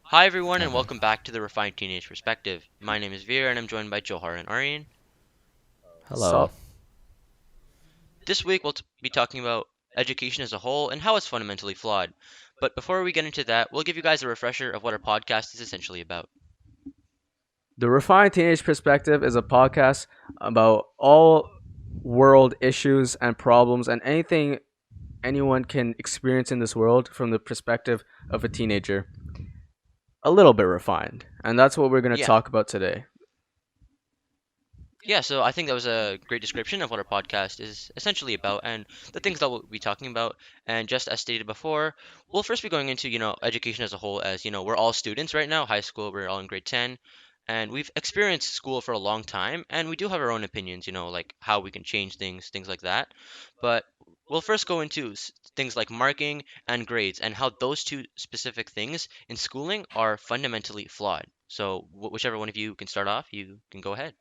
Hi everyone and Okay. welcome back to the Refined Teenage Perspective. My name is Veer and I'm joined by Johar and Aryan. Hello. So, This week be talking about education as a whole and how it's fundamentally flawed. But before we get into that, we'll give you guys a refresher of what our podcast is essentially about. the Refined Teenage Perspective is a podcast about all world issues and problems and anything anyone can experience in this world from the perspective of a teenager. A little bit refined. And that's what we're going to Yeah. talk about today. Yeah, so I think that was a great description of what our podcast is essentially about and the things that we'll be talking about. And just as stated before, we'll first be going into, education as a whole as, we're all students right now, high school, we're all in grade 10, and we've experienced school for a long time, and we do have our own opinions, like how we can change things, things like that. But we'll first go into things like marking and grades and how those two specific things in schooling are fundamentally flawed. So whichever one of you can start off, you can go ahead.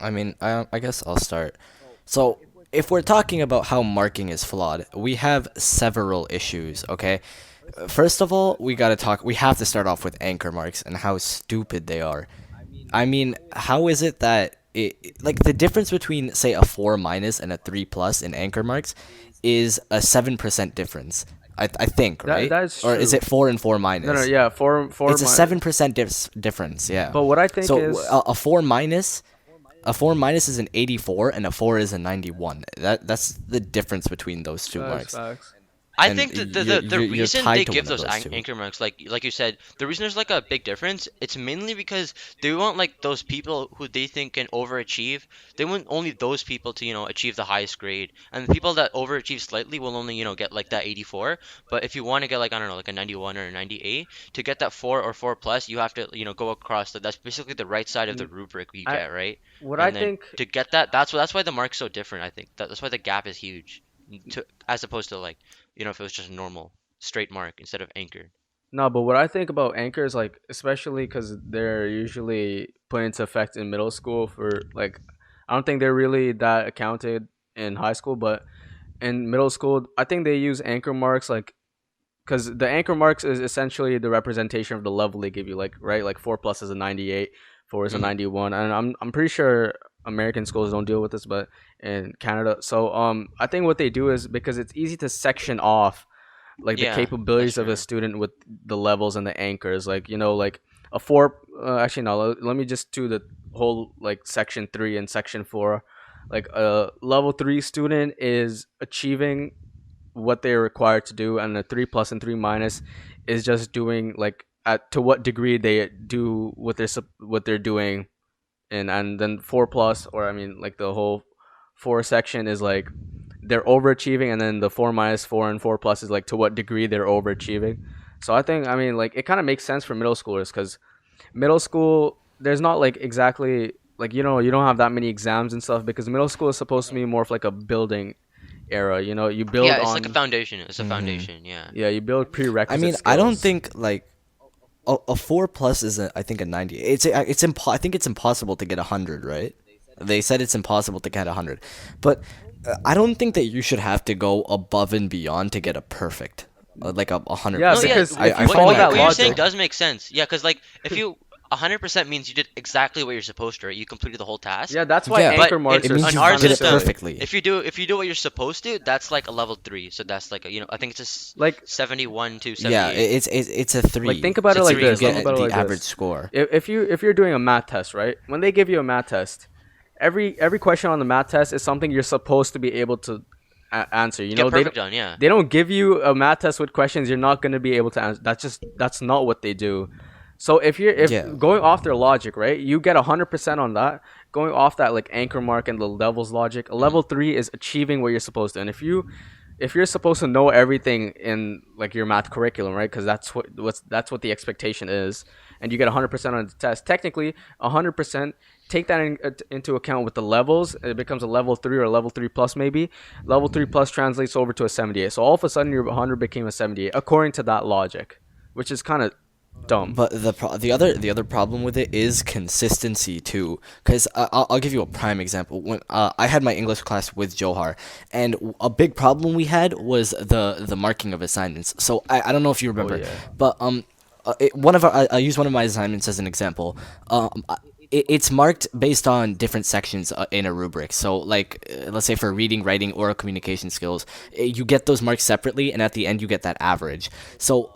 I guess I'll start. So, if we're talking about how marking is flawed, we have several issues, okay? First of all, we have to start off with anchor marks and how stupid they are. How is it that like the difference between say a 4 minus and a 3 plus in anchor marks is a 7% difference. I think, right? That's Or is true. it 4 and 4 No, no, minus? yeah, four It's a my 7% difference, yeah. But what I think So is a 4 minus is an 84 and a 4 is a 91. That's the difference between those two facts, marks. facts. I And think that the you're reason they tied to give one of those those two. anchor marks, like you said, the reason there's like a big difference, it's mainly because they want like those people who they think can overachieve. They want only those people to achieve the highest grade, and the people that overachieve slightly will only get like that 84. But if you want to get like I don't know like a 91 or a 98, to get that 4 or 4 plus, you have to go across that's basically the right side of the Mm, rubric you I get right, what I and then think to get that's why the mark's so different. I think that's why the gap is huge, as opposed to like if it was just a normal straight mark instead of anchored. No, but what I think about anchors, like especially because they're usually put into effect in middle school for like, I don't think they're really that accounted in high school, but in middle school, I think they use anchor marks like because the anchor marks is essentially the representation of the level they give you, like right, like 4 plus is a 98, 4 is a Hmm. 91, and I'm pretty sure American schools don't deal with this, but in Canada, so I think what they do is because it's easy to section off like the Yeah, that's capabilities of a true. student with the levels and the anchors, like like a four, actually no, let me just do the whole like section 3 and section 4. Like a level 3 student is achieving what they're required to do, and a 3 plus and 3 minus is just doing like at to what degree they do what they're doing. And then 4 plus, or I mean like the whole 4 section is like they're overachieving, and then the 4 minus 4 and 4 plus is like to what degree they're overachieving. So I think, I mean, like it kind of makes sense for middle schoolers because middle school there's not like exactly like you don't have that many exams and stuff, because middle school is supposed to be more of like a building era. You Yeah, build it's like a on, foundation. It's a Hmm. foundation. Yeah. yeah, you build prerequisite I don't skills. think like a 4 plus is I think a 90. I think it's impossible to get 100, right? They said it's impossible to get 100. But I don't think that you should have to go above and beyond to get a perfect. Like a Yeah, No, 100%. yeah. because if you I What find follow what that you, that what you're crazy. saying logic, does make sense. Yeah, because like if you 100% means you did exactly what you're supposed to, right? You completed the whole task. yeah, that's why Yeah, But anchor in marks it are means on you our kind of did it system, silly. perfectly. if you do what you're supposed to, that's like a level 3. So that's like I think it's a Like 71 to Yeah, 78. it's a like 3. think about It's it a It's like three, you a this. Think level about get it the like 3. average this. score. If you're doing a math test, right? When they give you a math test, every question on the math test is something you're supposed to be able to answer. Get They don't perfect on, yeah. give you a math test with questions you're not going to be able to answer. That's not what they do. So if Yeah. going off their logic, right, you get 100% on that. Going off that like anchor mark and the levels logic, a Hmm. level 3 is achieving what you're supposed to. And if you're supposed to know everything in like your math curriculum, right? Because that's what the expectation is, and you get 100% on the test. Technically, 100%. Take that into account with the levels. It becomes a level 3 or a level 3 plus maybe. Level 3 plus translates over to a 78. So all of a sudden your 100 became a 78 according to that logic, which is kind of dumb. But the other problem with it is consistency too. Because I'll give you a prime example. When I had my English class with Johar, and a big problem we had was the marking of assignments. So I don't know if you Oh remember, yeah. but one of our I'll use one of my assignments as an example. It's marked based on different sections in a rubric. So, like, let's say for reading, writing, oral communication skills, you get those marks separately, and at the end you get that average. So,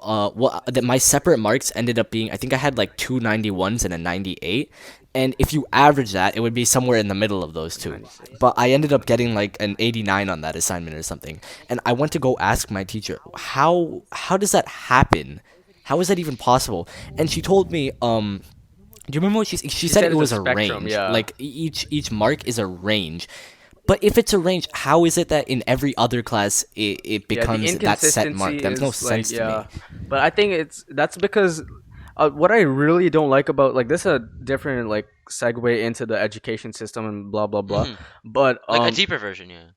my separate marks ended up being, I think I had like two 91s and a 98. And if you average that, it would be somewhere in the middle of those two. 96. But I ended up getting like an 89 on that assignment or something. And I went to go ask my teacher, how does that happen? How is that even possible? And she told me, do you remember what she She said said it it's a was a spectrum. range. Yeah. Like each mark is a range. But if it's a range, how is it that in every other class it Yeah, the becomes that set inconsistency mark? That makes no is like, sense to me. yeah, but I think that's because what I really don't like about, like, this is a different like segue into the education system and blah blah blah. Hmm. But Like a deeper version, yeah.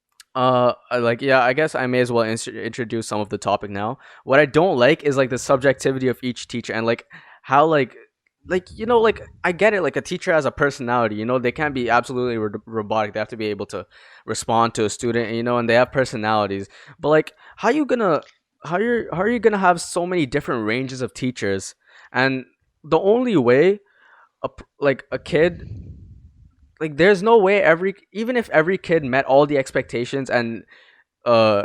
like, yeah, I guess I may as well introduce some of the topic now. What I don't like is like the subjectivity of each teacher, and like how like, like, I get it, like a teacher has a personality, they can't be absolutely robotic. They have to be able to respond to a student, and they have personalities. But like, how are you gonna have so many different ranges of teachers? And the only way like a kid, like, there's no way even if every kid met all the expectations and uh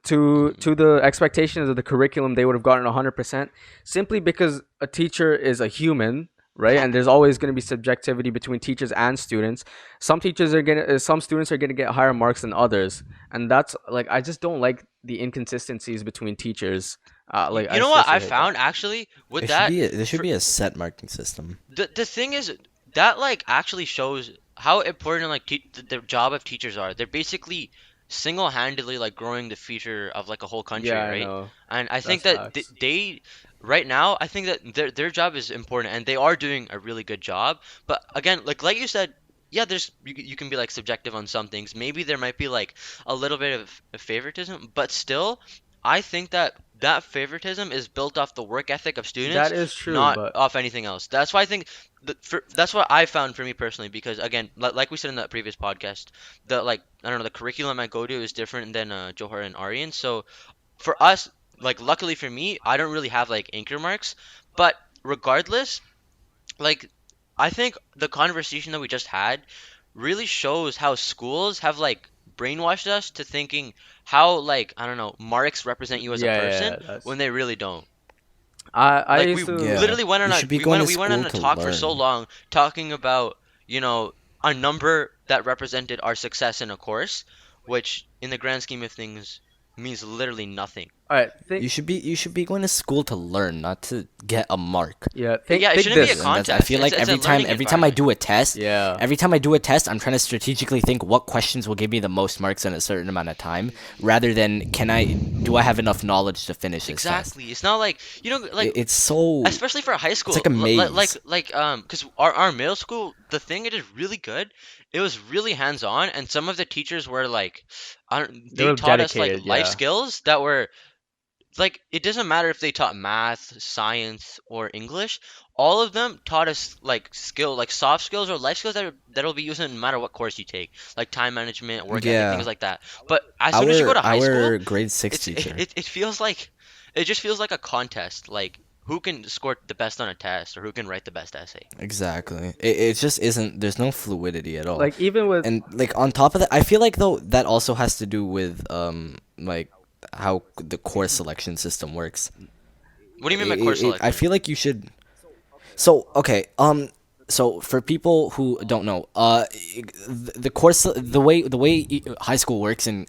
Hmm. to the expectations of the curriculum, they would have gotten 100%, simply because a teacher is a human, right? And there's always going to be subjectivity between teachers and students. Some students are going to get higher marks than others, and that's like, I just don't like the inconsistencies between teachers. Like, I You know what I especially hate that. found actually with It should that? be there should For be a set marking system. the thing is that like actually shows how important like the job of teachers are. They're basically single-handedly like growing the future of like a whole country, Yeah, I right? know. And I think That's that facts. they right now, I think that their job is important and they are doing a really good job. But again, like you said, yeah, you can be like subjective on some things. Maybe there might be like a little bit of favoritism, but still, I think that that favoritism is built off the work ethic of students, That is true, not but off anything else. That's why I think that's what I found for me personally, because again, like we said in that previous podcast, the like I don't know, the curriculum I go to is different than Johar and Aryan. So for us, like luckily for me, I don't really have like anchor marks, but regardless, like I think the conversation that we just had really shows how schools have like brainwashed us to thinking how like I don't know, marks represent you as a yeah, yeah, person yeah, that's. when they really don't. I Like we used to. Yeah, literally went on you a should be going to we went school on a to talk for so learn. long talking about, you know, a number that represented our success in a course, which in the grand scheme of things means literally nothing. All right, think. You should be going to school to learn, not to get a mark. Yeah, think Yeah, it think shouldn't be a this. And that's I contest. feel like It's a learning every time I environment. do a test, Yeah, I'm trying to strategically think what questions will give me the most marks in a certain amount of time, rather than do I have enough knowledge to finish this test. Exactly. It's not like, you know, like It's so especially for high it's school, like a maze. because our middle school, the thing it is really good, it was really hands on, and some of the teachers were like, I don't, they they were taught us like dedicated. life Yeah, skills that were like, it doesn't matter if they taught math, science, or English. All of them taught us like like soft skills or life skills that'll be used no matter what course you take, like time management, work ethic, things Yeah, like that. But as soon as you go our to high school, our grade six it's teacher. it feels like it just feels like a contest, like who can score the best on a test or who can write the best essay. Exactly. It just isn't. There's no fluidity at all. like, even with. And like on top of that, I feel like though that also has to do with like how the course selection system works. What do you mean by course I selection? feel like you should. So okay, so for people who don't know, the course, the way high school works in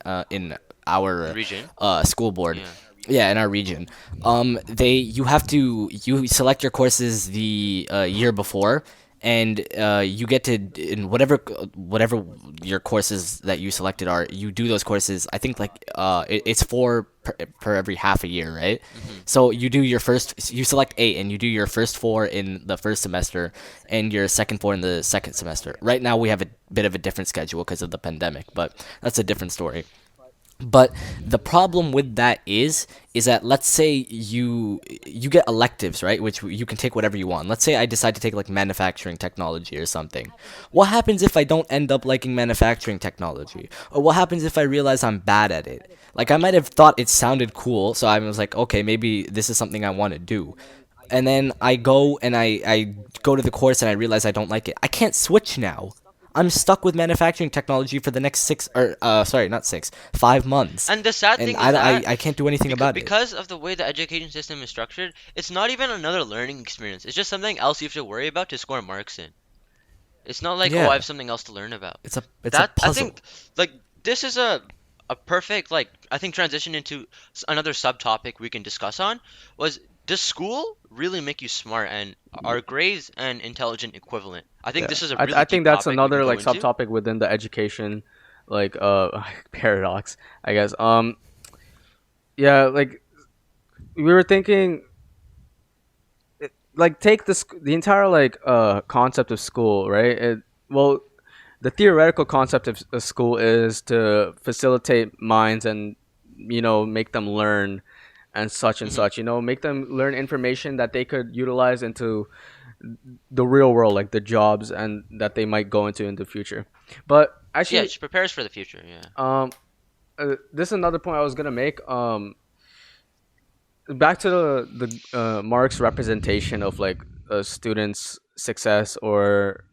our Region? school board, Yeah. yeah, in our region, you select your courses the year before, and you get to in whatever your courses that you selected are, you do those courses. I think like it's four per every half a year, right? Hmm. So you select eight, and you do your first four in the first semester, and your second four in the second semester. Right now we have a bit of a different schedule because of the pandemic, but that's a different story. But the problem with that is that, let's say you get electives, right, which you can take whatever you want. Let's say I decide to take like manufacturing technology or something. What happens if I don't end up liking manufacturing technology? Or what happens if I realize I'm bad at it? Like, I might have thought it sounded cool, so I was like, okay, maybe this is something I want to do. And then I go and I go to the course and I realize I don't like it. I can't switch now. I'm stuck with manufacturing technology for the next six, or sorry, not six, 5 months, And the sad and thing is that I can't do anything about it. because of the way the education system is structured, it's not even another learning experience. It's just something else you have to worry about to score marks in. It's not like, oh, I Yeah, have something else to learn about. it's a That I puzzle. think like this is a perfect like I think transition into another subtopic we can discuss on was, does school really make you smart, and are grades and intelligent equivalent? I think Yeah, this is a I really think deep that's topic we can another go like into. subtopic within the education, like paradox, I guess. Yeah, like we were thinking, like take the entire like concept of school, right? Well, the theoretical concept of school is to facilitate minds and make them learn and such and Hmm. such. Make them learn information that they could utilize into the real world, like the jobs and that they might go into in the future. But Yeah, actually, it prepares for the future. Yeah. um, this is another point I was gonna make. Back to the Marx representation of like a student's success or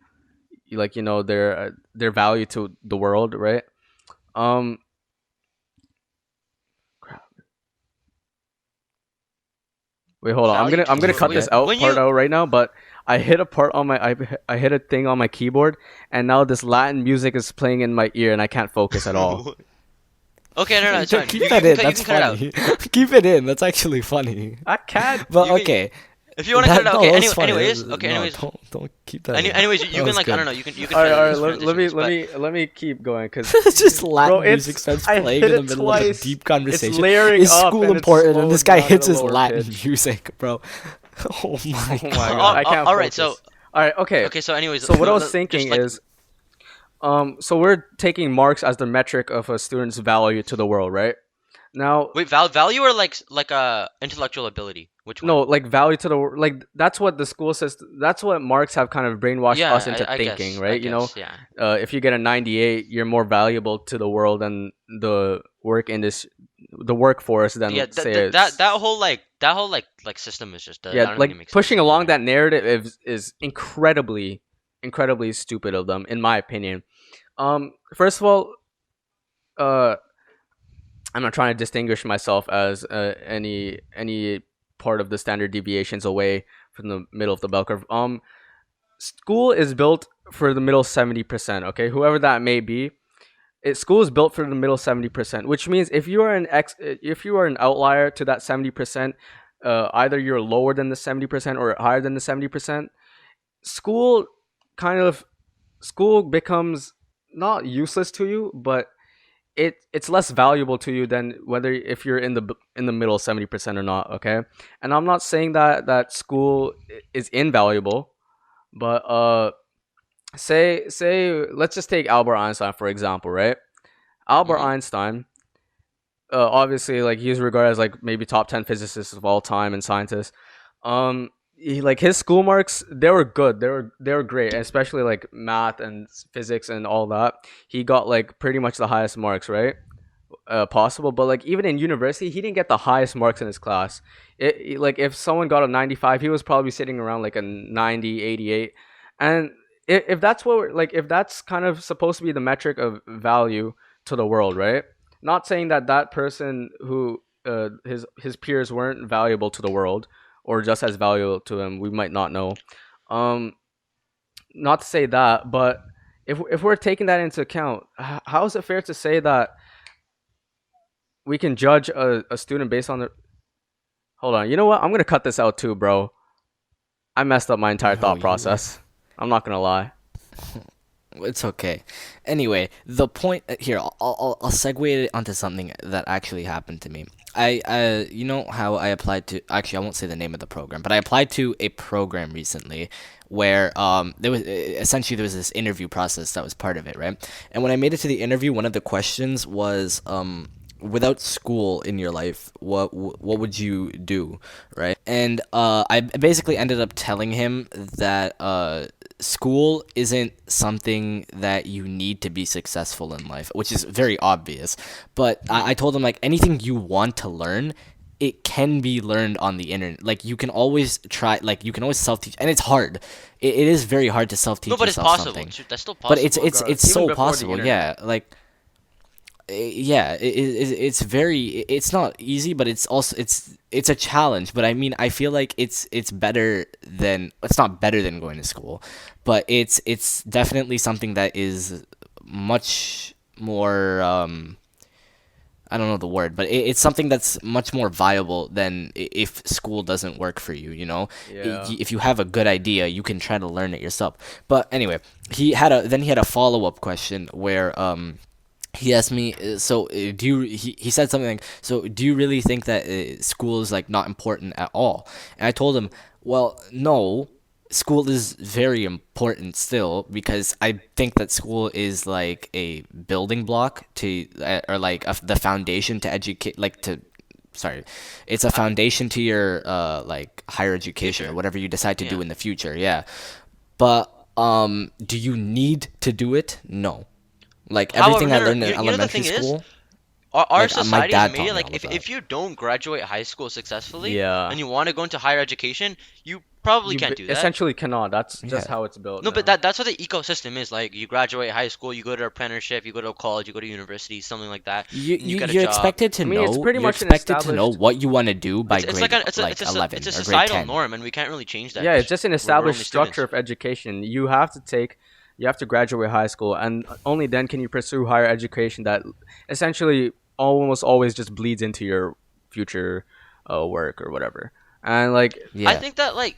like their value to the world, right? Um, crap. Wait, hold on. I'm Value gonna to I'm the gonna world. cut Yeah. this out When part you out right now, but I hit a part on my I hit a thing on my keyboard, and now this Latin music is playing in my ear, and I can't focus at all. Okay, no, no, it's Don't fine. keep You that can in. cut, you That's can cut it out. funny. Keep it in. That's actually funny. I can't. But You can, okay, if you want to cut it out. Okay. no, that's funny. Anyways, okay. No, Anyways, don't keep that in. anyways, That you can was like I don't good. know. You can All right. just Let transition me this, let but me let me keep going, cause It's just bro, Latin music it's starts I playing hit in the it middle of a twice. deep It's conversation. layering Is up school and it's important? And this slowing guy down at hits a his lower Latin pitch. music, bro. Oh my Oh my god, god. I can't all right. So focus. All right, okay. okay. So anyways, So what I was thinking just like is, so we're taking marks as the metric of a student's value to the world, right? Now, wait, value or like intellectual ability? Which one? no, like value to the like that's what the school system. That's what marks have kind of brainwashed us into Yeah, I thinking, guess. I right? guess. Yeah. If you get a 98, you're more valuable to the world than the workforce than Yeah. say That it's whole like system is just yeah, I don't think it like makes sense. pushing along Yeah. that narrative is incredibly stupid of them, in my opinion. First of all, uh, I'm not trying to distinguish myself as any part of the standard deviations away from the middle of the bell curve. School is built for the middle 70%. Okay, whoever that may be, school is built for the middle 70%, which means if you are an outlier to that 70%, either you're lower than the 70% or higher than the 70%. School kind of school becomes not useless to you, but it's less valuable to you than whether if you're in the middle 70% or not. Okay, and I'm not saying that school is invaluable, but say let's just take Albert Einstein for example, right? Albert Hmm. Einstein, obviously, like he's regarded as like maybe top 10 physicists of all time and scientists. Like his school marks, they were good. They were great, especially like math and physics and all that. He got like pretty much the highest marks, right? Possible, but like even in university, he didn't get the highest marks in his class. Like if someone got a 95, he was probably sitting around like a 90, 88. And if that's what if that's kind of supposed to be the metric of value to the world, right? Not saying that person who his peers weren't valuable to the world or just as valuable to him, we might not know. Um, not to say that, but if we're taking that into account, how is it fair to say that we can judge a student based on the? Hold on, you know what? I'm gonna cut this out too, bro. I messed up my entire No, thought you. process. I'm not gonna lie. It's okay. Anyway, the point here, I'll segue it onto something that actually happened to me. You know how I applied to, actually, I won't say the name of the program, but I applied to a program recently where there was essentially there was this interview process that was part of it, right? And when I made it to the interview, one of the questions was without school in your life, what would you do, right? And I basically ended up telling him that school isn't something that you need to be successful in life, which is very obvious. But I told him like anything you want to learn, it can be learned on the internet. Like you can always try, like you can always self teach, and it's hard. It is very hard to self No, teach but it's yourself possible. something. That's still But it's possible. it's God, it's even so before the possible, yeah. internet. Like yeah, it's very it's not easy, but it's also it's a challenge. But I mean, I feel like it's better than it's not better than going to school, but it's definitely something that is much more I don't know the word, but it's something that's much more viable than if school doesn't work for you, you know? Yeah. If you have a good idea, you can try to learn it yourself. But anyway, he had a follow-up question where he asked me, do you he said something like, so do you really think that school is like not important at all? And I told him, well, no, school is very important still, because I think that school is like a building block to or like the foundation to educate, like to sorry, it's a foundation to your like higher education or Future. whatever you decide to do Yeah. in the future. Yeah. But do you need to do it? No. Like However, everything I no, no, learned in the elementary thing is, school, our like my society is dad made taught it me like all of that. if you don't graduate high school successfully Yeah. and you want to go into higher education, you probably can't do that. Essentially cannot. That's just Yeah. how it's built No, but now. that's what the ecosystem is. Like you graduate high school, you go to apprenticeship, you go to college, you go to university, something like that, and you get a You're job. expected I to mean, it's know pretty you're much an expected to know established. what you want to do by It's like grade an like it's 11 a or grade societal 10. norm, and we can't really change that Yeah, it's because just an we're established only structure students. of education. You have to graduate high school, and only then can you pursue higher education that essentially almost always just bleeds into your future work or whatever. And like, I Yeah. think that like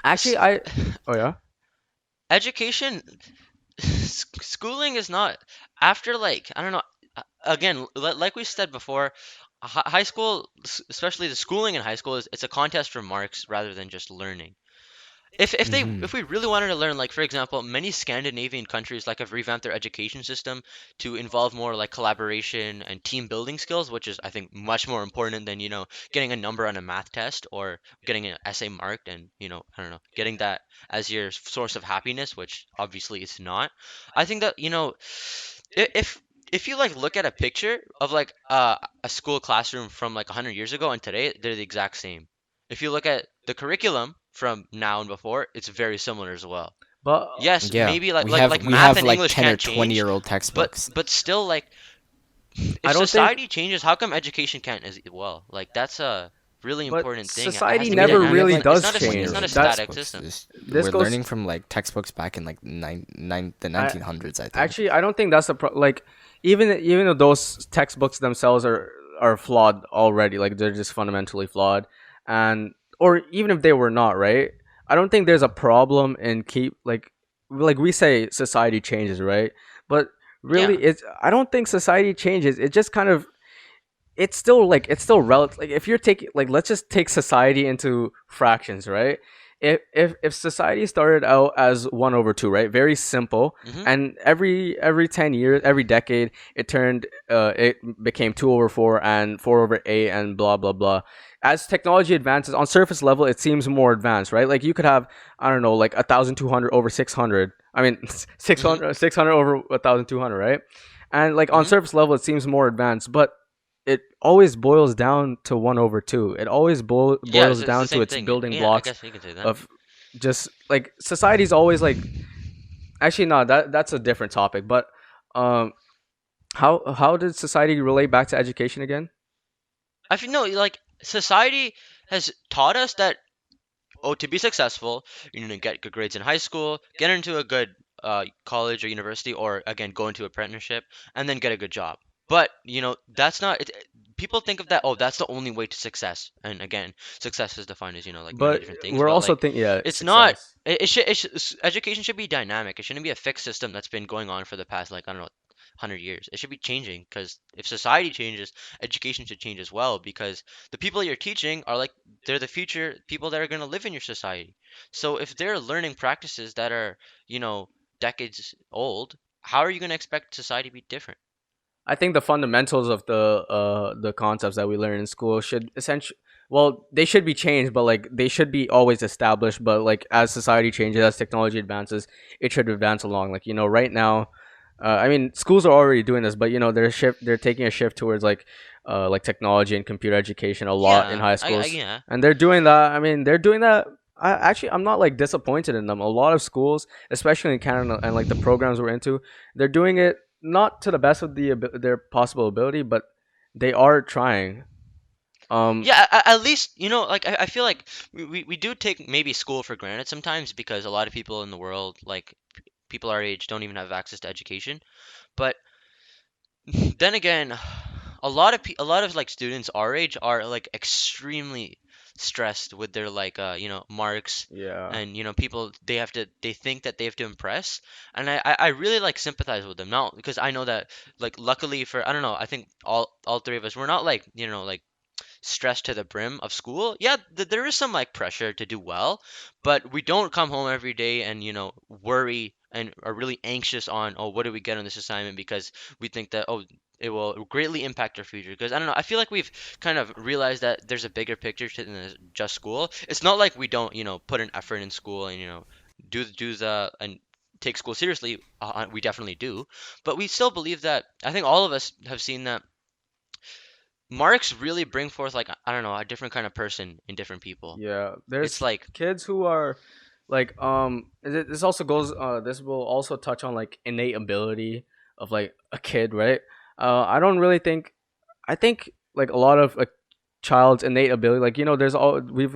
actually, s- oh yeah, education, schooling is not after like I don't know. Again, like we said before, high school, especially the schooling in high school, is it's a contest for marks rather than just learning. Mhm. If we really wanted to learn, like for example, many Scandinavian countries like have revamped their education system to involve more like collaboration and team building skills, which is I think much more important than getting a number on a math test or getting an essay marked and I don't know, getting that as your source of happiness, which obviously it's not. I think that if you like look at a picture of like a school classroom from like 100 years ago and today, they're the exact same. If you look at the curriculum from now and before, it's very similar as well. but Yes, Yeah. maybe like We like have like we math have and like English 10 or can't change, 20-year-old but textbooks. but still like if I don't think. society changes, how come education can't as well? Like that's a really But important thing. It has society to be never We have dynamic. really It's like not, it's does not a change. it's not a 20-year-old That static textbooks. system. this We're goes. learning from like textbooks back in like the I 1900s, I think. actually I don't think that's like even though those textbooks themselves are flawed already, like they're just fundamentally flawed, and or even if they were not, right? I don't think there's a problem in keep like we say society changes, right? But really, Yeah. it's I don't think society changes. It just kind of it's still relative. Like if you're taking like let's just take society into fractions, right? If society started out as 1/2, right? Very simple, Hmm. and every 10 years, every decade, it became 2/4 and 4/8 and blah blah blah. As technology advances on surface level, it seems more advanced, right? Like you could have I don't know like 1,200 over 600. I mean Hmm. 600 over 1,200, right? And like on Hmm. surface level, it seems more advanced, but it always boils down to 1/2. It always Yeah, boils it's the down to same its thing. building Yeah, I blocks guess you can say that. of just like society's always like actually no that's a different topic. But um, how did society relate back to education again? I feel no, like society has taught us that to be successful, you need to get good grades in high school, get into a good college or university, or again go into apprenticeship, and then get a good job. But that's not. People think of that. Oh, that's the only way to success. And again, success is defined as like many But different things. we're But also like, thinking, yeah, it's not. success. Education should be dynamic. It shouldn't be a fixed system that's been going on for the past like I don't know 100 years. It should be changing because if society changes, education should change as well because the people you're teaching are like they're the future people that are going to live in your society. So if they're learning practices that are, you know, decades old, how are you going to expect society to be different? I think the fundamentals of the concepts that we learn in school should essentially, well, they should be changed, but like they should be always established. But like as society changes, as technology advances, it should advance along. Like, right now, I mean, schools are already doing this, but they're taking a shift towards like technology and computer education a lot in Yeah, high I schools, yeah. and they're doing that. I mean, they're doing that. I'm not like disappointed in them. A lot of schools, especially in Canada, and like the programs we're into, they're doing it not to the best of their possible ability, but they are trying. Um, Yeah, at least, like I feel like we do take maybe school for granted sometimes because a lot of people in the world, like people our age, don't even have access to education. But then again, a lot of like students our age are like extremely stressed with their like marks, yeah, and people they think that they have to impress, and I really like sympathize with them now because I know that, like, luckily for, I don't know, I think all three of us, we're not like like stressed to the brim of school. Yeah, there is some like pressure to do well, but we don't come home every day and worry and are really anxious on, oh, what do we get on this assignment, because we think that, oh, it will greatly impact our future. Because I don't know, I feel like we've kind of realized that there's a bigger picture to than just school. It's not like we don't put an effort in school and do the and take school seriously. We definitely do, but we still believe that, I think all of us have seen that marks really bring forth, like, I don't know, a different kind of person in different people. yeah. It's There's like, kids who are like this also goes this will also touch on like innate ability of like a kid, right? I don't really think I think like a lot of like child's innate ability, like there's all we've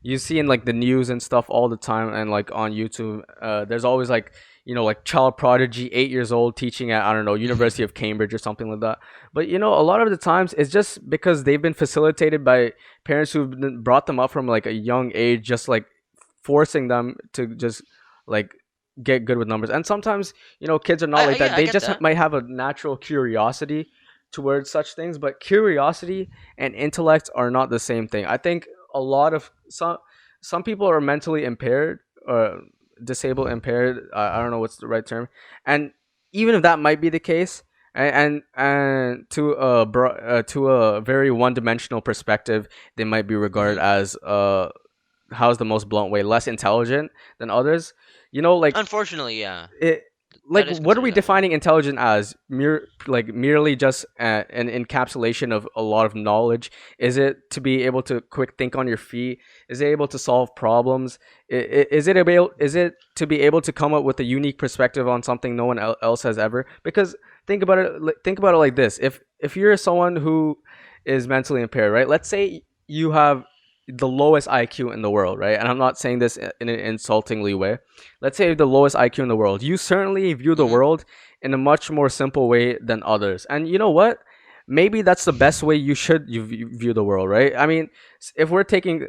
you see in like the news and stuff all the time, and like on YouTube, there's always like like child prodigy 8 years old teaching at, I don't know, mhm, University of Cambridge or something like that. But a lot of the times it's just because they've been facilitated by parents who've brought them up from like a young age, just like forcing them to just like get good with numbers. And sometimes kids are not like yeah, that. I They get just that. might have a natural curiosity towards such things, but curiosity and intellect are not the same thing. I think a lot of some people are mentally impaired or disabled, impaired. I don't know what's the right term. And even if that might be the case, and to a very one dimensional perspective, they might be regarded Hmm. as how's the most blunt way, less intelligent than others. Like Unfortunately, yeah, it, like that is what are considered we that way. defining intelligent as? Merely just an encapsulation of a lot of knowledge? Is it to be able to quick think on your feet? Is it able to solve problems? Is it to be able to come up with a unique perspective on something no one else has ever? Because think about it like this: if you're someone who is mentally impaired, right? Let's say you have the lowest IQ in the world, right? And I'm not saying this in an insultingly way. Let's say the lowest IQ in the world. You certainly view the Hmm. world in a much more simple way than others. And you know what? Maybe that's the best way you view the world, right? I mean, if we're taking the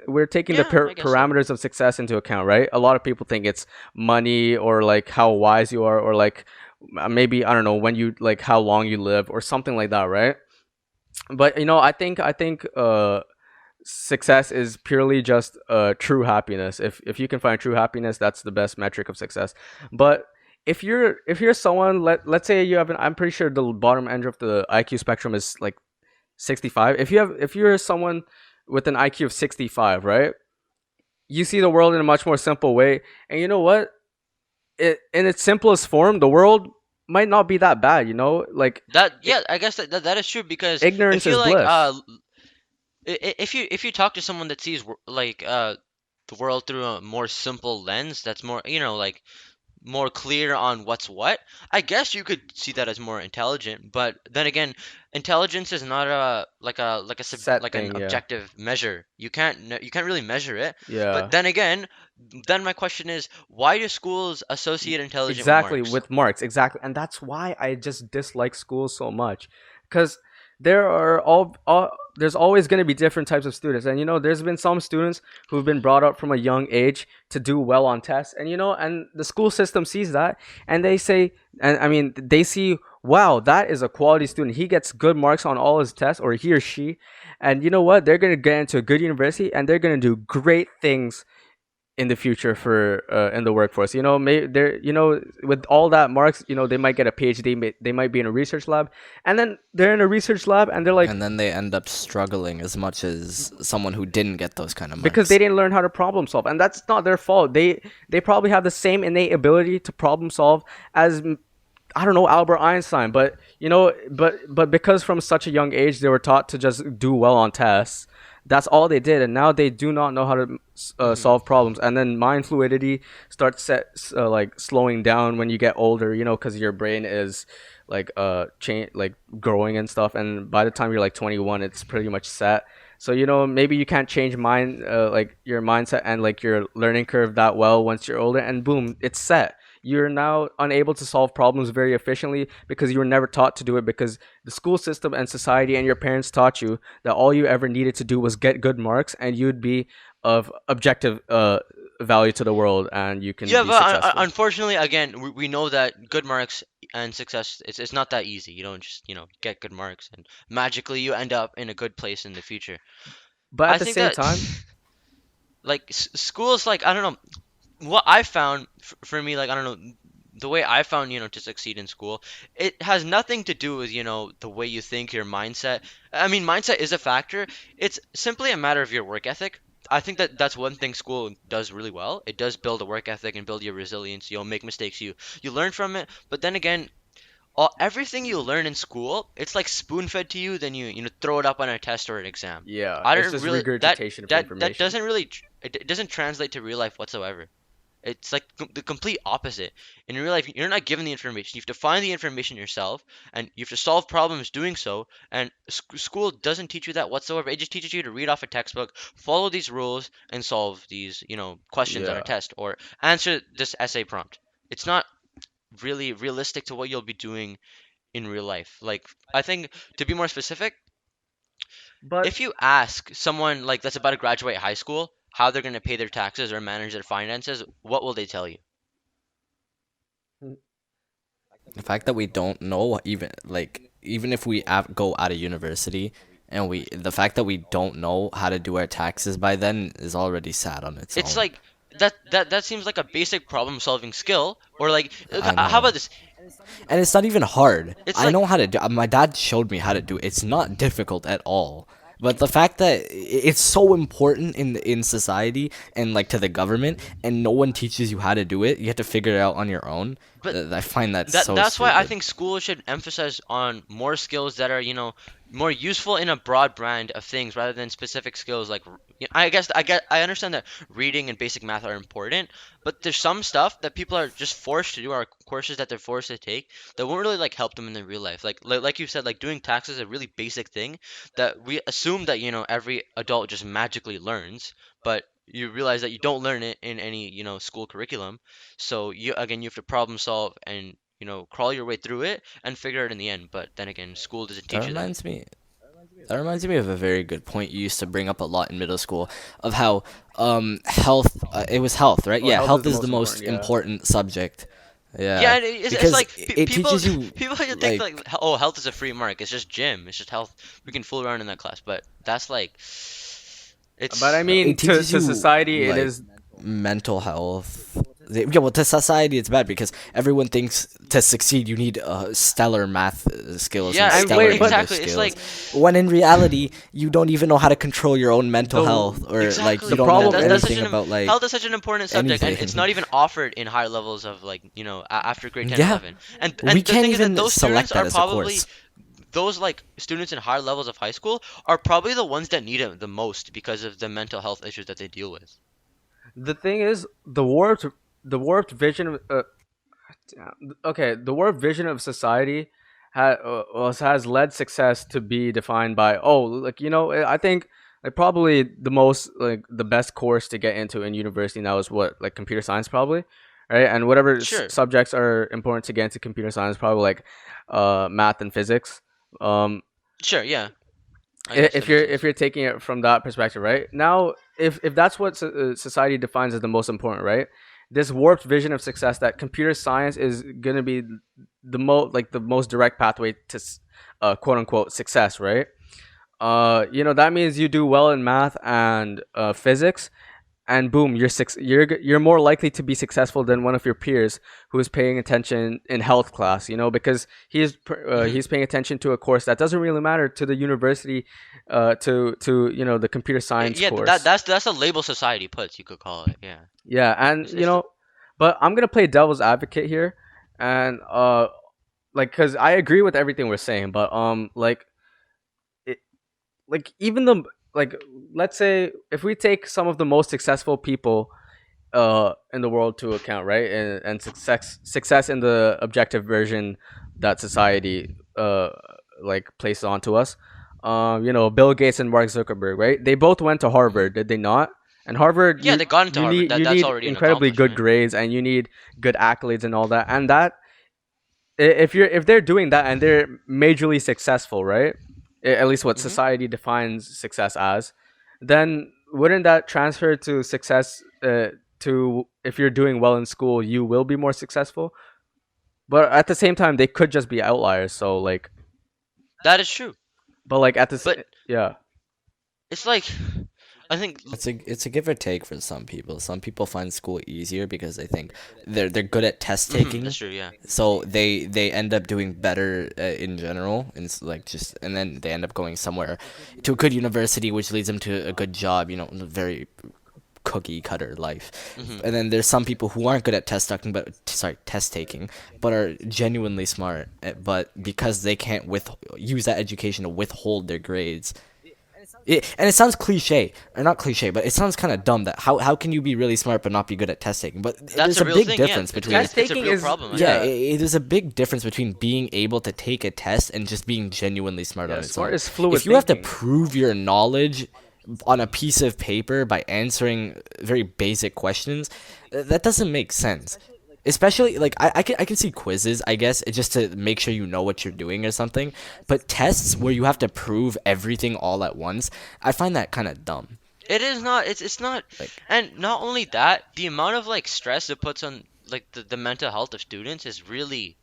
Yeah, I guess so. parameters of success into account, right? A lot of people think it's money, or like how wise you are, or like maybe, I don't know, when you like how long you live or something like that, right? But I think success is purely just true happiness. If you can find true happiness, that's the best metric of success. But if you're someone, let's say you have an, I'm pretty sure the bottom end of the IQ spectrum is like 65. If you're someone with an IQ of 65, right? You see the world in a much more simple way. And you know what? In its simplest form, the world might not be that bad, like That, I yeah, I guess that is true, because I ignorance feel is like, bliss. if you talk to someone that sees like the world through a more simple lens, that's more, like, more clear on what's what, I guess you could see that as more intelligent. But then again, intelligence is not Set like an thing, yeah. objective measure. You can't really measure it. But Yeah. then again, then my question is, why do schools associate intelligent with Exactly, marks? with marks, exactly. And that's why I just dislike school so much. Because there's always going to be different types of students. And there's been some students who've been brought up from a young age to do well on tests. And and the school system sees that, and they say, and I mean, they see, wow, that is a quality student. He gets good marks on all his tests, or he or she. And you know what? They're going to get into a good university, and they're going to do great things in the future for in the workforce. You know, they're, you know, with all that marks, you know, they might get a PhD, they might be in a research lab, and then they're in a research lab and they're like, And then they end up struggling as much as someone who didn't get those kind of because they marks. didn't learn how to problem solve, and that's not their fault. They probably have the same innate ability to problem solve as, I don't know, Albert Einstein, but you know, but because from such a young age they were taught to just do well on tests, that's all they did, and now they do not know how to Hmm. solve problems. And then mind fluidity starts like slowing down when you get older, you know, because your brain is like change, like growing and stuff, and by the time you're like 21, it's pretty much set. So you know, maybe you can't change mind like your mindset and like your learning curve that well once you're older, and boom, it's set. You're now unable to solve problems very efficiently because you were never taught to do it, because the school system and society and your parents taught you that all you ever needed to do was get good marks and you'd be of objective value to the world and you can Yeah, be but successful. unfortunately, again, we know that good marks and success, it's not that easy. You don't just, get good marks and magically you end up in a good place in the future. But at I the think same that time, like schools, like, I don't know, what I found for me, like, I don't know, the way I found, to succeed in school, it has nothing to do with, the way you think, your mindset. I mean, mindset is a factor. It's simply a matter of your work ethic. I think that that's one thing school does really well. It does build a work ethic and build your resilience. You'll make mistakes, you learn from it. But then again, everything you learn in school, it's like spoon fed to you, then you throw it up on a test or an exam. yeah, I it's don't just really that regurgitation of that information. doesn't really it doesn't translate to real life whatsoever. It's like the complete opposite. In real life, you're not given the information. You have to find the information yourself, and you have to solve problems doing so. And school doesn't teach you that whatsoever. It just teaches you to read off a textbook, follow these rules, and solve these, questions on a Yeah, test or answer this essay prompt. It's not really realistic to what you'll be doing in real life. Like, I think, to be more specific, but if you ask someone like that's about to graduate high school how they're going to pay their taxes or manage their finances, what will they tell you? The fact that we don't know, even like even if we go out of university, and the fact that we don't know how to do our taxes by then is already sad on its It's own. like that seems like a basic problem solving skill. Or like, I how know. about this? And it's not even hard. It's I like know how to do. My dad showed me how to do it. It's not difficult at all. But the fact that it's so important in society and like to the government, and no one teaches you how to do it, you have to figure it out on your own. but I find that that so that's why I stupid. think schools should emphasize on more skills that are, more useful in a broad brand of things rather than specific skills like I understand that reading and basic math are important, but there's some stuff that people are just forced to do, or courses that they're forced to take, that won't really like help them in their real life. Like you said, like doing taxes is a really basic thing that we assume that, every adult just magically learns, but you realize that you don't learn it in any, school curriculum. So you have to problem solve and, crawl your way through it and figure it in the end. But then again, school doesn't That teach you that. reminds me. That reminds me of a very good point you used to bring up a lot in middle school, of how health, it was health, right? oh, Yeah, health is health the is the most most important. Yeah. important subject. Yeah, Yeah, and it's because like it people teaches you people just think like like, oh, health is a free mark. It's just gym. It's just health. We can fool around in that class, but that's like But I it's mean, it teaches to you society, it like is. mental health. Yeah, well, to society it's bad because everyone thinks to succeed you need stellar math skills and yeah, And stellar wait, but English exactly. It's skills, like when in reality you don't even know how to control your own mental the health, or like the you exactly. don't know problem That's is, such anything an about like health is such an important subject, and it's anything. not even offered in higher levels of like, after grade 10 or Yeah, 11. And we the can't thing is that even those students select that are as a probably course. those like students in higher levels of high school are probably the ones that need it the most because of the mental health issues that they deal with. the thing is, the warped vision of okay, the warped vision of society has led success to be defined by, oh, like, you know, I think like probably the most, like the best course to get into in university now is what, like computer science probably, right? And whatever Sure, subjects are important to get into computer science, probably like math and physics. um sure, yeah, I guess that if makes if sense. you're taking it from that perspective, right? Now, if that's what society defines as the most important, right? This warped vision of success that computer science is going to be the most direct pathway to quote unquote success, right? You know, that means you do well in math and physics, and boom, you're more likely to be successful than one of your peers who is paying attention in health class, because Hmm. he's paying attention to a course that doesn't really matter to the university, to the computer science Yeah, that course. that's a label society puts, you could call it. Yeah. Yeah, and It's the, but I'm gonna play devil's advocate here, and like, because I agree with everything we're saying, but it, like, even the like, let's say if we take some of the most successful people in the world to account, right, and success in the objective version that society like places onto us. Bill Gates and Mark Zuckerberg, right? They both went to mhm. Harvard, did they not? And Harvard, Yeah, they got into Harvard. you That's need already an incredibly good accomplishment. grades, and you need good accolades and all that. And that, if they're doing that and they're majorly successful, right? At least what Hmm. society defines success as, then wouldn't that transfer to success? To if you're doing well in school, you will be more successful. But at the same time, they could just be outliers. So like, That is true. but like at this, But yeah, it's like, I think, It's a give or take for some people. Some people find school easier because they think they're good at test taking, that's true. Yeah. so they end up doing better in general, and like just and then they end up going somewhere to a good university, which leads them to a good job. Very cookie cutter life. Hmm. And then there's some people who aren't good at test taking, but are genuinely smart. But because they can't use that education to withhold their grades, and it sounds cliche, or not cliche, but it sounds kind of dumb that how can you be really smart but not be good at test taking? But That's there's a a real big thing. Yeah, difference between test it's a taking real is, problem. I yeah, think. yeah, there's a big difference between being able to take a test and just being genuinely smart on yeah. its Smart own. is fluid If you have to thinking. prove your knowledge on a piece of paper by answering very basic questions, that doesn't make sense. Especially like I can see quizzes, I guess, just to make sure you know what you're doing or something. But tests where you have to prove everything all at once, I find that kind of dumb. It is not. It's not. Like, And not only that, the amount of like stress it puts on like the mental health of students is really.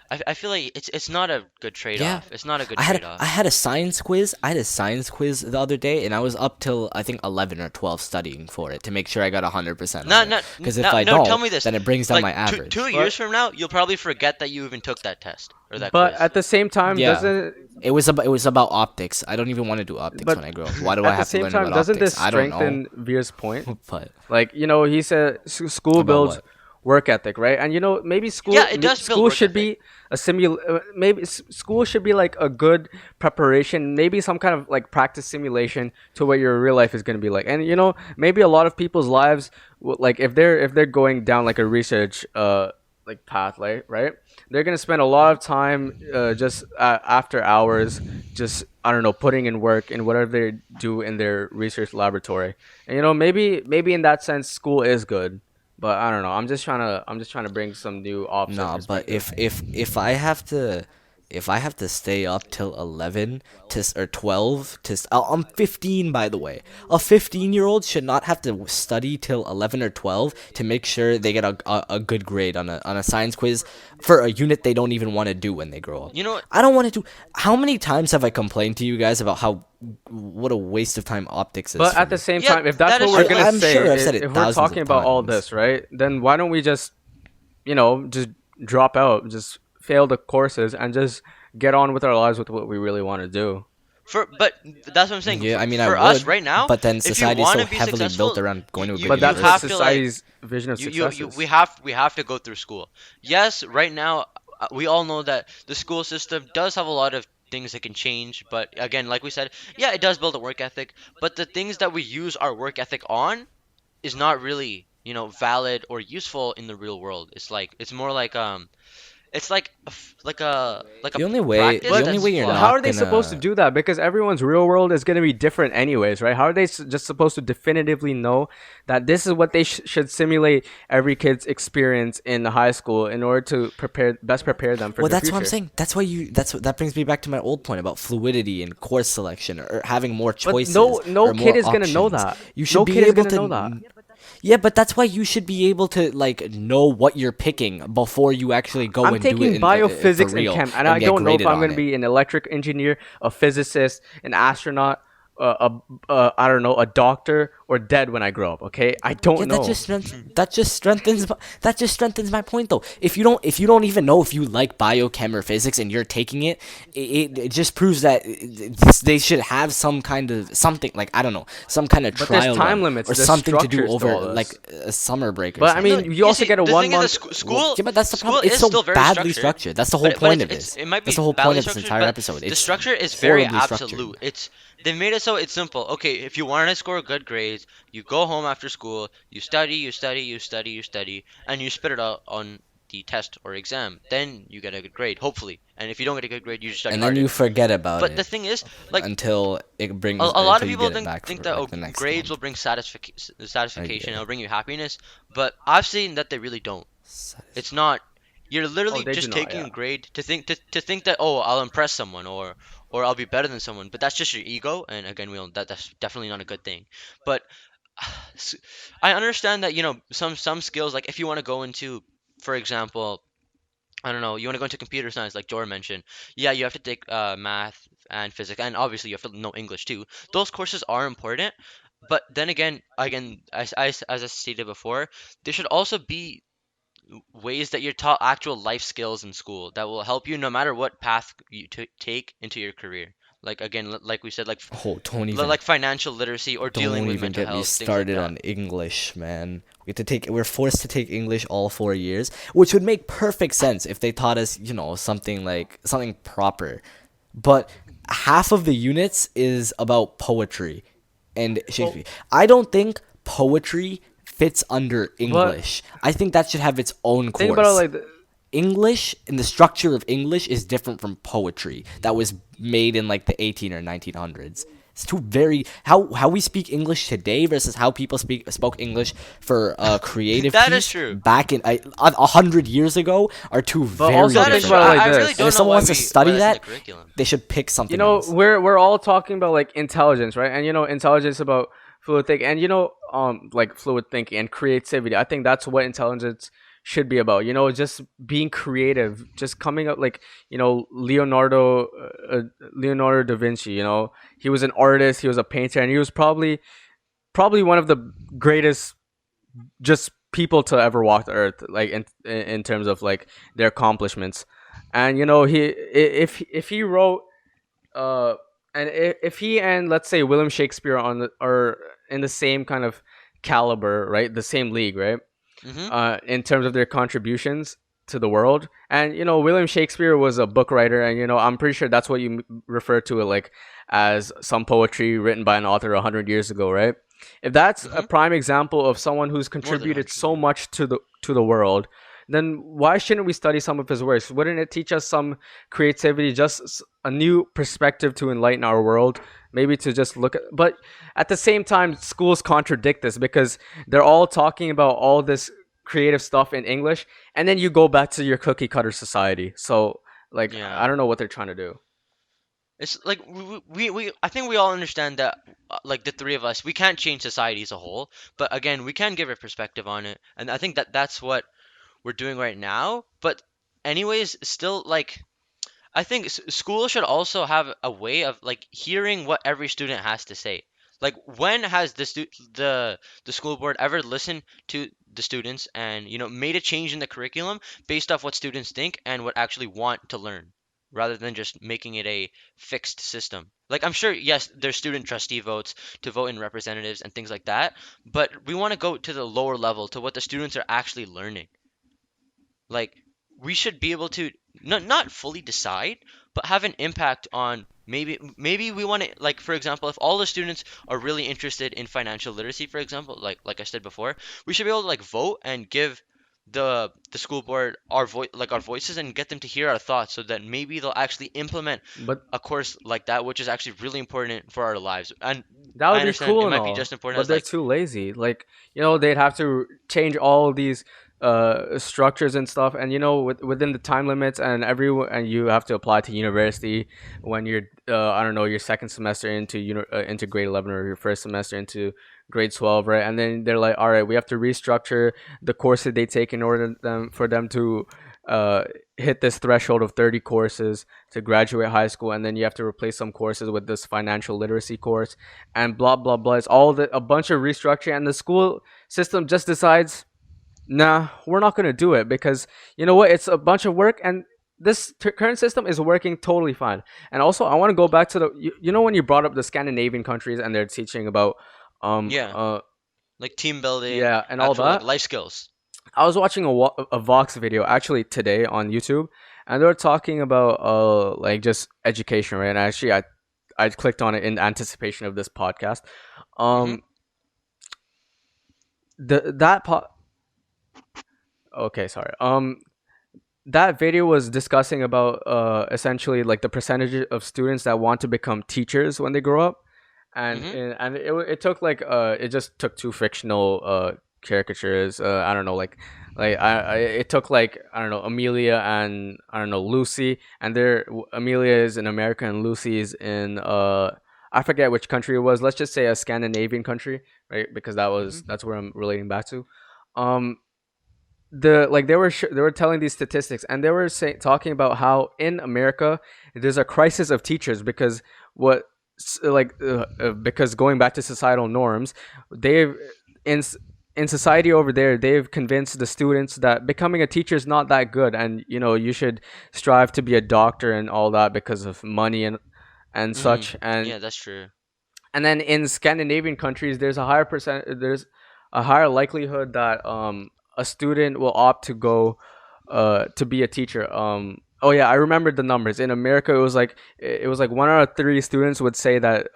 I feel like it's not a good yeah, trade-off. It's not a good I had trade-off. I had a science quiz. I had a science quiz the other day, and I was up till I think 11 or 12 studying for it to make sure I got 100% on Not it. not Because if no I no. Tell don't, me this. then it brings down Like my two average. two But years from now, you'll probably forget that you even took that test or that but quiz. at the same time, Yeah, doesn't it was about optics. I don't even want to do optics but when I grow up. Why do I at the have to same learn time, about doesn't optics? this I don't know. strengthen Veer's point? But Like, he said school about builds what? work ethic, right? And maybe Yeah, it does build school work should ethic. be maybe school should be like a good preparation, maybe some kind of like practice simulation to what your real life is going to be like. And maybe a lot of people's lives, like if they're going down like a research like path, right, they're going to spend a lot of time just after hours, just, I don't know, putting in work in whatever they do in their research laboratory. And maybe in that sense school is good, but I don't know. I'm just trying to bring some new opposite Nah, but perspective. if I have to stay up till 11 or 12 I'm 15, by the way. A 15-year-old should not have to study till 11 or 12 to make sure they get a good grade on a science quiz for a unit they don't even want to do when they grow up. You know what? I don't want to do. How many times have I complained to you guys about what a waste of time optics is But for at the me? same Yeah, time, if that's that what is we're true. gonna Like, I'm say, sure I've said it if we're thousands talking of about all times. this, right, then why don't we just, just drop out, just fail the courses, and just get on with our lives with what we really want to do? but that's what I'm saying. Yeah, I mean, I For us would, right now, but then if you society is want so to be heavily built successful, around going to a good But you that's what have university. to like society's vision of success is. we have to go through school. Yes, right now we all know that the school system does have a lot of things that can change, but again, like we said, yeah, it does build a work ethic, but the things that we use our work ethic on is not really, valid or useful in the real world. It's more like it's like like a The only way, practice the But only that's way you're how flawed. are not they supposed to gonna. do that? Because everyone's real world is going to be different, anyways, right? How are they just supposed to definitively know that this is what they should simulate every kid's experience in the high school in order to best prepare them for Well, their that's what I'm future? saying. That brings me back to my old point about fluidity and course selection, or having more But choices no or kid more is gonna know options. that. You should No be kid is able gonna to. know that. Yeah, but that's why you should be able to like know what you're picking before you actually go I'm and do taking it for biophysics and real chem, and and I get don't know if graded I'm on going to it. be an electric engineer, a physicist, an astronaut, I don't know, a doctor, or dead when I grow up. Okay, I Yeah, don't know. that just strengthens my point though. If you don't even know if you like biochem or physics and you're taking it, it just proves that they should have some kind of something like I don't know, some kind of But there's trial time run limits, or there's something to do structures to over all like this. a summer break or But I No, something. mean, you you also see, get a the thing 1 is that month. school Yeah, but that's the school problem. It's is so still very badly structured, structured. That's the whole but point of it's this. it might That's be the whole point badly of this structured, entire but episode. the It's structure is very horribly structured. absolute. They've made it so it's simple. Okay, if you want to score good grades, you go home after school, you study, you study, you study, you study, and you spit it out on the test or exam. Then you get a good grade, hopefully. And if you don't get a good grade, you just study And then harder. you forget about But the it thing is, like until it brings a lot of until you people get it think back think for that like the next grades will month. bring I satisfaction, get it'll it. bring you happiness, but I've seen that they really don't. It's not. You're Oh, literally they do just not. taking Yeah. a grade to think that, oh, I'll impress someone, or I'll be better than someone, but that's just your ego, and again, that's definitely not a good thing. But s- I understand that, some skills, like if you want to go into, for example, I don't know, you want to go into computer science, like Jor mentioned. Yeah, you have to take math and physics, and obviously you have to know English too. Those courses are important, but then again, as I stated before, there should also be ways that you're taught actual life skills in school that will help you no matter what path you take into your career. Like again, like we said, Oh, like financial literacy or dealing don't with even mental get me health, things like started that. on English, man. We're forced to take English all 4 years, which would make perfect sense if they taught us, something proper. But half of the units is about poetry and Well, Shakespeare. I don't think poetry fits under but English. I think that should have its own think about it course. like English and the structure of English is different from poetry that was made in like the 18 or 1900s. It's two very how we speak English today versus how people spoke English for a creative That is piece true. back in 100 years ago are two But very also That is think true. about it different like I really things. And this. if don't know someone wants to why study that's in the that, curriculum. they should pick You something know, else. we're all talking about like intelligence, right? And intelligence about fluid thinking, and like fluid thinking and creativity. I think that's what intelligence should be about. Just being creative, just coming up like Leonardo da Vinci. He was an artist, he was a painter, and he was probably one of the greatest just people to ever walk the earth, like in terms of like their accomplishments. And if he wrote uh and if he and let's say William Shakespeare are in the same kind of caliber, right, the same league, right, Hmm. in terms of their contributions to the world. And William Shakespeare was a book writer, and I'm pretty sure that's what you refer to it like, as some poetry written by an author 100 years ago, right? If that's a Hmm. prime example of someone who's More than contributed 100. so much to the world, then why shouldn't we study some of his works? Wouldn't it teach us some creativity, just a new perspective to enlighten our world? Maybe to just look at, but at the same time, schools contradict this because they're all talking about all this creative stuff in English, and then you go back to your cookie cutter society. So, like, I Yeah. don't know what they're trying to do. It's like I think we all understand that, like the three of us, we can't change society as a whole, but again, we can give a perspective on it, and I think that that's what we're doing right now. But anyways, still, like, I think school should also have a way of like hearing what every student has to say. Like, when has the school board ever listened to the students and made a change in the curriculum based off what students think and what actually want to learn, rather than just making it a fixed system? Like, I'm sure, yes, there's student trustee votes to vote in representatives and things like that, but we want to go to the lower level, to what the students are actually learning. Like, we should be able to not fully decide, but have an impact on, maybe we want to, like, for example, if all the students are really interested in financial literacy, for example, like I said before, we should be able to like vote and give the school board our voices, and get them to hear our thoughts, so that maybe they'll actually implement But a course like that, which is actually really important for our lives. And that I would be understand it cool and might be all, just important but as they're like, too lazy. Like, they'd have to change all these structures and stuff, and within the time limits, and and you have to apply to university when you're I don't know, your second semester into grade 11, or your first semester into grade 12, right? And then they're like, all right, we have to restructure the courses they take in order for them to uh hit this threshold of 30 courses to graduate high school, and then you have to replace some courses with this financial literacy course, and blah blah blah. It's all a bunch of restructuring, and the school system just decides, nah, we're not going to do it because you know what? It's a bunch of work, and this current system is working totally fine. And also, I want to go back to you know when you brought up the Scandinavian countries and they're teaching about Yeah, like team building, yeah, and all actual like that. life skills. I was watching a Vox video actually today on YouTube, and they were talking about like just education, right? And actually, I clicked on it in anticipation of this podcast. Hmm. Um, the that po- okay, sorry. That video was discussing about essentially like the percentage of students that want to become teachers when they grow up, Hmm. and it took like it just took two fictional caricatures. I don't know, like it took like I don't know Amelia and I don't know Lucy, and Amelia is in America and Lucy is in I forget which country it was. Let's just say a Scandinavian country, right? Because Hmm. that's where I'm relating back to. Um, the like they were telling these statistics, and they were talking about how in America there's a crisis of teachers because what because going back to societal norms, they've in in society over there they've convinced the students that becoming a teacher is not that good, and you know you should strive to be a doctor and all that because of money and Hmm. such. Yeah, that's true. And then in Scandinavian countries, there's a higher likelihood that a student will opt to go to be a teacher. Oh yeah, I remembered the numbers. In America, it was like 1 out of 3 students would say that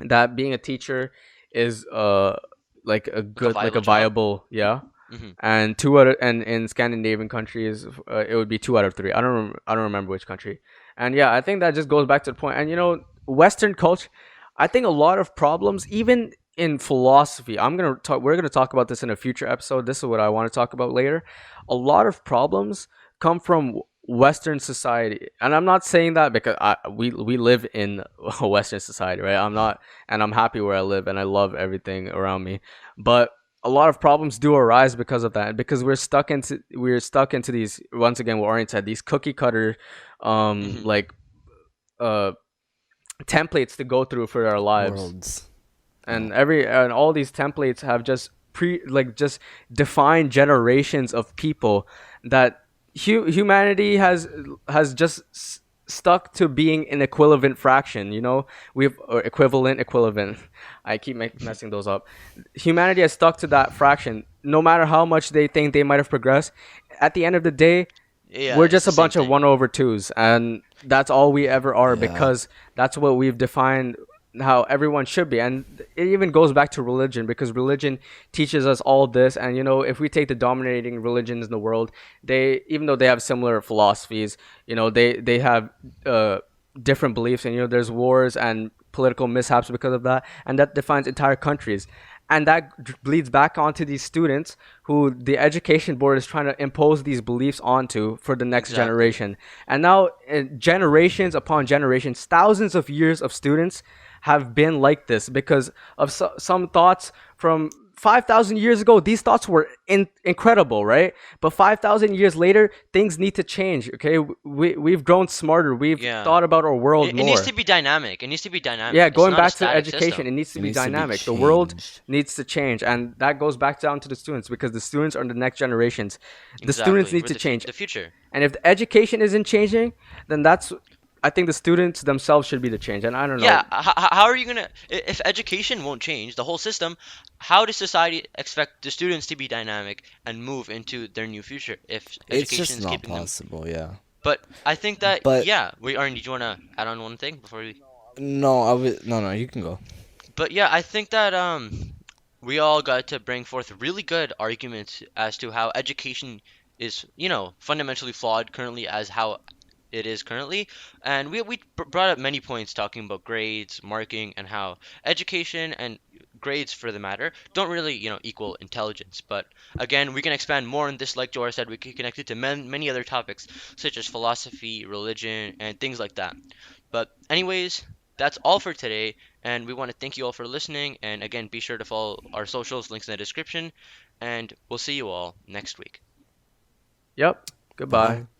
that being a teacher is like a Like a good like a viable job. viable, yeah. Hmm. And and in Scandinavian countries, it would be 2 out of 3. I don't remember which country. And yeah, I think that just goes back to the point. And you know, Western culture, I think a lot of problems, even in philosophy, we're gonna talk about this in a future episode. This is what I want to talk about later. A lot of problems come from Western society, and I'm not saying that because we live in a Western society, right? I'm not, and I'm happy where I live, and I love everything around me, but a lot of problems do arise because of that, because we're stuck into these, once again what Orient said, these cookie cutter Hmm. like uh templates to go through for our lives, Worlds. and all these templates have just defined generations of people that humanity has just stuck to being an equivalent fraction, you know. We've or equivalent I keep messing those up. Humanity has stuck to that fraction no matter how much they think they might have progressed. At the end of the day, Yeah, we're it's just the a same bunch of thing. 1/2s, and that's all we ever are, Yeah. because that's what we've defined how everyone should be. And it even goes back to religion, because religion teaches us all this. And you know, if we take the dominating religions in the world, they, even though they have similar philosophies, you know, they have uh different beliefs, and you know there's wars and political mishaps because of that, and that defines entire countries. And that bleeds back onto these students who the education board is trying to impose these beliefs onto for the next Exactly. generation. And now, generations upon generations, thousands of years of students have been like this because of some thoughts from 5,000 years ago. These thoughts were incredible, right? But 5,000 years later, things need to change. Okay, we've grown smarter. We've Yeah. thought about our world It needs more. to be dynamic. It needs to be dynamic. Yeah, It's going not a back to static education, system. it needs to It be needs to be dynamic. The world changed. needs to change, and that goes back down to the students, because the students are the next generations. The students Exactly. need We're to change, the future. and if the education isn't changing, then I think the students themselves should be the change. And I don't Yeah, know. how are you gonna if education won't change the whole system, how does society expect the students to be dynamic and move into their new future if It's education just is not keeping them? possible, yeah. But I think that But yeah, we are. Did you wanna add on one thing before we? no, I would no, no, you can go. But yeah, I think that we all got to bring forth really good arguments as to how education is, fundamentally flawed currently as how it is currently. And we brought up many points talking about grades, marking, and how education and grades for the matter don't really, equal intelligence. But again, we can expand more on this. Like Jora said, we can connect it to many other topics such as philosophy, religion, and things like that. But anyways, that's all for today, and we want to thank you all for listening. And again, be sure to follow our socials, links in the description, and we'll see you all next week. Yep. Goodbye. Bye.